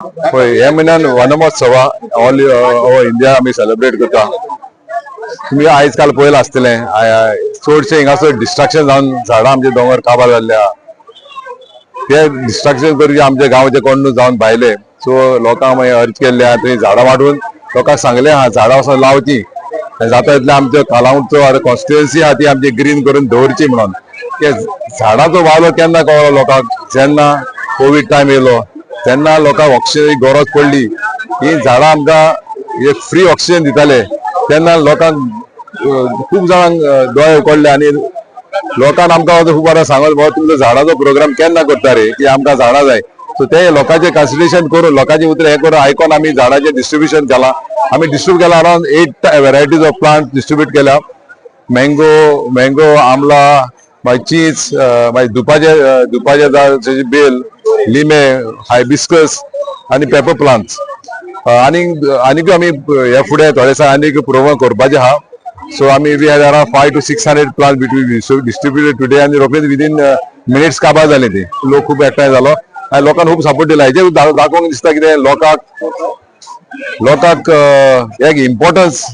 होय ह्या म्हयन्यान वनमहोत्सव ऑल ओव्हर इंडिया आम्ही सेलिब्रेट करता. तुम्ही आयज काल पळयलां आसतलें चडशे हिंगासर डिस्ट्रक्शन जावन झाडां आमचे दोंगर काबार जाल्ले आहा. ते डिस्ट्रक्शन करपी आमचे गांवचे कोण जावन भायले सो लोकांक मागीर अर्ज केल्ले आहा थंय झाडां वाडून लोकांक सांगले आहा झाडां वचून लावची जाता तितले आमच्या कालावंतचो कॉन्स्टिट्युएन्सी आहा ती आमची ग्रीन करून दवरची म्हणून. झाडांचो वालो केन्ना कळलो लोकांक जेन्ना कोविड टायम येयलो तेन्ना लोकांक ऑक्सिजनाची गरज पडली. ही झाडां आमकां एक फ्री ऑक्सिजन दिताले तेन्ना लोकांक खूब जाणांक दोळे उकडले आनी लोकांक आमकां खूब बरें सांगत बाबा तुमचो झाडाचो प्रोग्राम केन्ना करता रे की आमकां झाडां जाय. सो ते लोकांचे कन्सिडरेशन करून लोकांचे उतर हे करून आयकोन आमी झाडांचे डिस्ट्रिब्युशन केला. आमी डिस्ट्रिब्यूट केला around 8 varieties of plant distribute केल्या. मँगो आमला मागीर चीज मागीर दुपाचे झाड बेल लिमे हायबिस्कस आनी पेपर प्लांट्स आनीक आमी हे फुडें थोडेसा आनीक प्रोग्राम करपाचे आहा. सो आमी we had around 500 to 600 plant distributed today आनी रोखडीच विदीन मिनिट्स काबार जाले ते. लोक खूब एकठांय जालो आनी लोकांनी खूब सपोर्ट दिला. हेजे दाखोवंक दिसता कितें लोकांक एक इम्पॉर्टन्स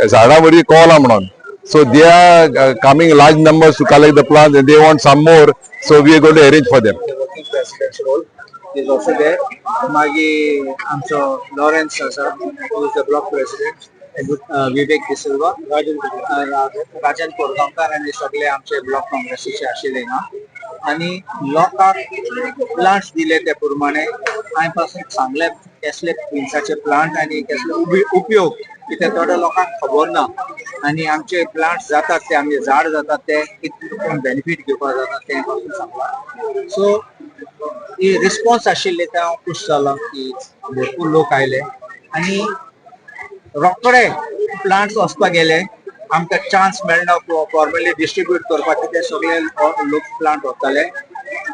झाडां वरवीं कळला म्हणून. So they are coming large numbers to collect the plants and they want some more. So we are going to arrange for them. Working president's role is also there. Magi amcho Lawrence sir, who is the block president, and Vivek De Silva, Rajan Korgankar आणि सगळे आमचे block काँग्रेसचे आशिल्ले ना. आणि लोकांक plants दिले ते प्रमाणे हांवें पासून सांगले कसले पिन्साचे प्लांट आणि कसले उपयोग कित्याक थोड्या लोकांक खबर ना. आणि आमचे प्लांट्स जातात ते आमचे झाड जातात ते कितले बेनिफिट घेवपाक जाता ते पासून सांगला. सो ही रिस्पॉन्स आशिल्ली ते हांव खूश जालो की भरपूर लोक आयले आणि रोखडे प्लांट्स वचपाक गेले. आमकां चान्स मेळना फॉर्मली डिस्ट्रिब्यूट करपाक कितें सगळे लोक प्लांट व्हरताले.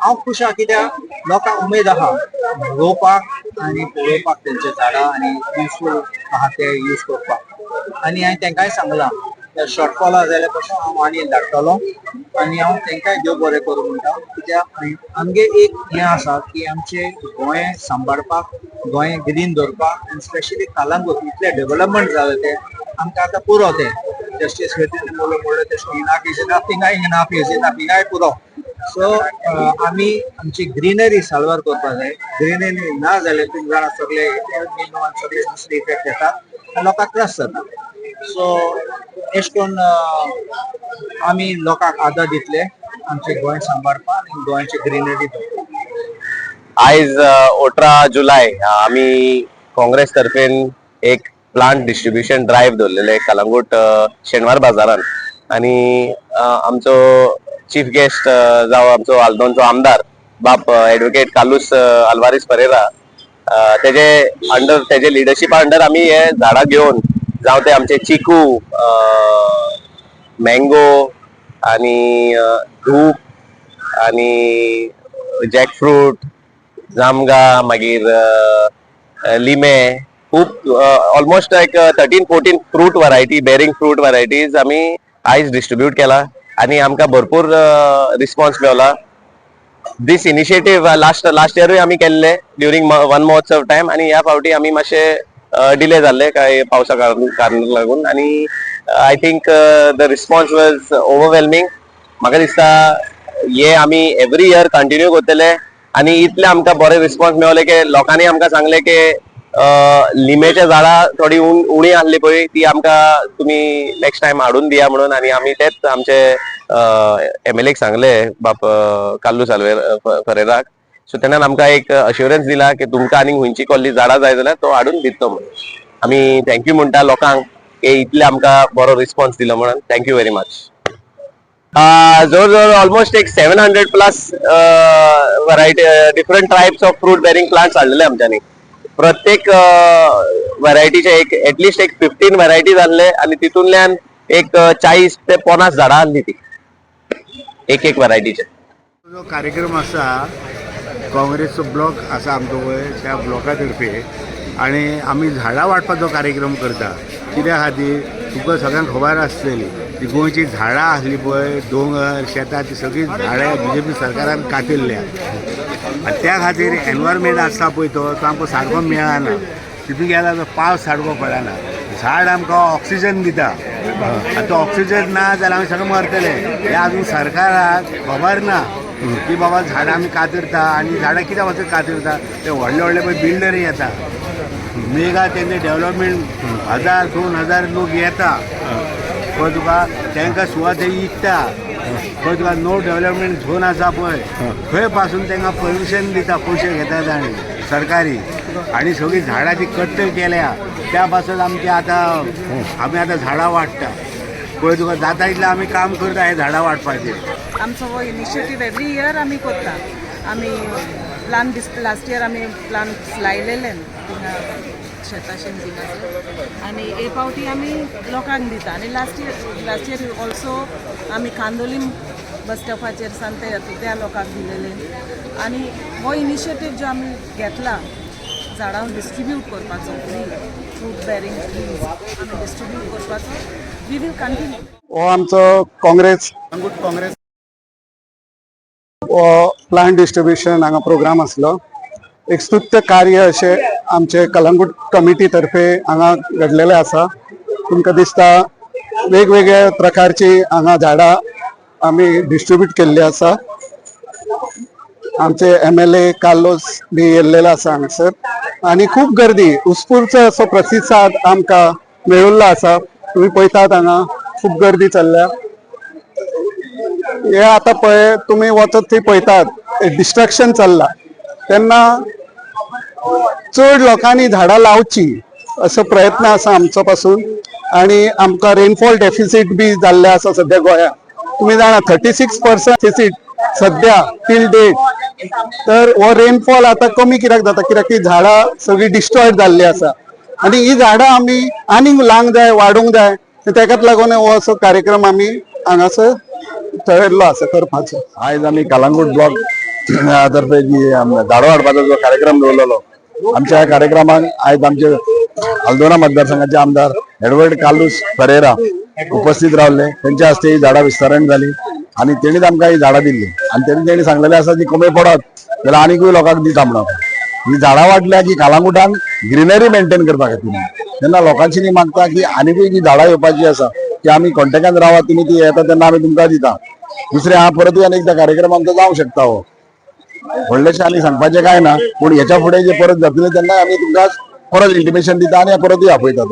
हांव खूश आहा कित्याक लोकांक उमेद आहा रोवपाक आनी पळोवपाक तेंचे झाडां आनी युजफूल आहा ते यूज करपाक. आनी हांवें तेंकांय सांगलां शॉर्टफॉल आहा जाल्यार पासून हांव आनी धाडटलो आनी हांव तेंकांय देव बरें करूं म्हणटा. कित्याक आमगे एक हें आसा की आमचे गोंय सांबाळपाक गोंय ग्रीन दवरपाक आनी स्पेशली कालांगूट इतले डेव्हलपमेंट जालें ते आमकां आतां पुरो ते जस्टीस म्हणलें तशें enough is enough enough is enough इनाय पुरो. सो आमी आमची ग्रीनरी साल्वार करपाक जाय. ग्रीनरी ना जाल्यार तुम्ही जाणा सगळे सगळे दुसरे इफेक्ट येतात लोकांक त्रास जाता. सो एश कोन्न आमी लोकांक आदार दितले आमचे गोंय सांबाळपाक आनी गोंयची ग्रीनरी दवरपाक. आयज 18 जुलय आम्ही काँग्रेस तर्फेन एक प्लांट डिस्ट्रीब्युशन ड्रायव्ह दवरलेले कलंगूट शेनवार बाजारान. आणि आमचो चीफ गेस्ट जावं आमचो आल्दोनचो आमदार बाप एडवोकेट कार्लोस आल्वारीस परेरा तेजे लिडरशिपा अंडर आमी हे झाडां घेवन जावं ते आमचे चिकू मँगो आणि धूप आणि जॅकफ्रूट जामगा मागीर लिमे खूप almost like 13-14 fruit variety bearing fruit varieties आमी आयज डिस्ट्रीब्यूट केला आणि आमकां भरपूर रिस्पॉन्स मेळला. दिस इनिशिएटिव्ह लास्ट इयरूय आमी केल्ले ड्युरींग वन महोत्सव टायम आणि ह्या फावटी आमी मातशे डिले जाल्ले काय पावसा कारणाक लागून. आणि I think the response was overwhelming. म्हाका दिसता हे आमी एवरी इयर कंटिन्यू करतले आणि इतले आमकां बरे रिस्पॉन्स मेळले की लोकांनी आमकां सांगले की लिमेच्या झाडां थोडी उणी आहली पळय ती आमकां तुमी नेक्स्ट टायम हाडून दिया म्हणून. आणि आमी तेच आमचे MLAक सांगले बाप कार्लोस परेराक. सो तेन्ना आमकां एक अश्युरन्स दिला की तुमकां आनीक खंयची कसली झाडां जाय जाल्यार तो हाडून दितलो म्हणून. आमी थँक्यू म्हणटा लोकांक की इतले आमकां बरो रिस्पॉन्स दिलो म्हणून. Thank you very much. जवळ जवळ ऑलमोस्ट एक 700+ variety different types of fruit bearing plants हाडलेले आमच्यांनी. प्रत्येक व्हरायटीचे एक एटलिस्ट एक 15 व्हरायटीज आणले आणि तितूंतल्यान एक 40 ते 50 झाडां आणली ती एक व्हरायटीचे. जो कार्यक्रम आसा काँग्रेसचो ब्लॉक आसा आमचो पळय त्या ब्लॉका तर्फे आणि आमी झाडां वाटपाचो कार्यक्रम करता. कित्या खातीर तुका सगळ्यांक खबर आसतली ती गोंयची झाडां आसली पळय दोंगर शेतां ती सगळी झाडां BJP सरकारान कातिल्ल्या आनी त्या खातीर एनवायरमेंट आसता पळय तो आमकां सारको मेळना. तितून गेला तो पावस सारको पडना. झाड आमकां ऑक्सिजन दिता. आतां तो ऑक्सिजन ना जाल्यार आमी सगळे मरतले. हे अजून सरकाराक खबर ना की बाबा झाडां आमी कातरता आनी झाडां कित्याक वचून कातरता. ते व्हडले व्हडले पळय बिल्डर येता मेगा तेंचे डेवलपमेंट 1000-2000 लोक येता पळय तुका. तांकां सुवात ते विकता पळय तुका. नो डेवलपमेंट झोन आसा पळय थंय पासून तांकां परमिशन दिता पयशे घेतात आनी सरकारी. आनी सगळी झाडांची कत्तल केल्या त्या पासून आमची आतां आमी आतां झाडां वाडटा पळय तुका. जाता इतलें आमी काम करता हे झाडां वाडपाचें. आमचो हो इनिशिएटीव एवरी इयर आमी करता. आमी प्लान लास्ट इयर आमी प्लांट्स लायलेले थिंगा शेता शेंजिनाचो आनी हे फावटी आमी लोकांक दिता. आनी लास्ट इयर ऑल्सो आमी कांदोलीम बस स्टॉपाचेर सांते त्या लोकांक दिलेले. आनी हो इनिशिएटीव जो आमी घेतला झाडां डिस्ट्रिब्यूट करपाचो फ्रूट बेरिंग ट्रीज आमी डिस्ट्रिब्यूट करपाचो वी वील कंटिन्यू. हो आमचो काँग्रेस प्लांट डिस्ट्रिब्युशन हांगा प्रोग्राम आसलो. एक स्तुत्य कार्य अशे आमचे कलंगूट कमिटी तर्फे हांगा घडलेले आसा. तुमकां दिसता वेगवेगळ्या प्रकारची हांगा झाडां आमी डिस्ट्रिब्यूट केल्ली आसा. आमचे MLA कार्लोस बी येल्लेलो आसा हांगासर आनी खूब गर्दी उत्स्फूर्त असो प्रतिसाद आमकां मेळिल्लो आसा. तुम्ही पळयतात हांगा खूब गर्दी चल्ल्या. हे आता पळय तुम्ही वचत थंय पळयतात डिस्ट्रक्शन चल्ला तेन्ना चड लोकांनी झाडां लावची असो प्रयत्न आसा आमचो पासून. आनी आमकां रेनफॉल डेफिसीट बी जाल्ले आसा सध्या गोंयांत. तुम्ही जाणा 36% डेफिसीट सध्या टील डेट. तर हो रेनफॉल आता कमी कित्याक जाता कित्याक ती झाडां सगळी डिस्ट्रॉयड जाल्ली आसा. आनी ही झाडां आमी आनीक लावंक जाय वाडोवंक जाय. तेकाच लागून हो असो कार्यक्रम आमी हांगासर ठरयल्लो आसा करपाचो. आयज आमी कलंगूट ब्लॉक तर्फे जी झाडां वाडपाचो जो कार्यक्रम दवरलेलो आमच्या ह्या कार्यक्रमाक आयज आमचे हल्दोना मतदारसंघाचे आमदार एडवर्ड कार्लोस पेरेरा उपस्थित रावले. त्यांच्या हस्ते ही झाडां विस्तरण जाली आनी तेणीच आमकां ही झाडां दिल्ली. आनी तेणी सांगलेले आसा जी कमी पडत जाल्यार आनीकूय लोकांक दिता म्हणून. ही झाडां वाडल्या की कालांगुटान ग्रिनरी मेंटेन करपा खातीर. तेन्ना लोकांची न्ही मागता की आनीकूय जी झाडां येवपाची आसा की आमी कॉन्टेक्टान रावा. तुमी ती येता तेन्ना आमी तुमकां दिता. दुसरे हा परतूय आनी एकदा कार्यक्रम आमचो जावंक शकता. हो व्हडलेशें आनी सांगपाचें कांय ना पूण हेच्या फुडें जे परत जातले तेन्ना आमी तुमकां परत इंटिमेशन दिता आनी परतूय आपयता.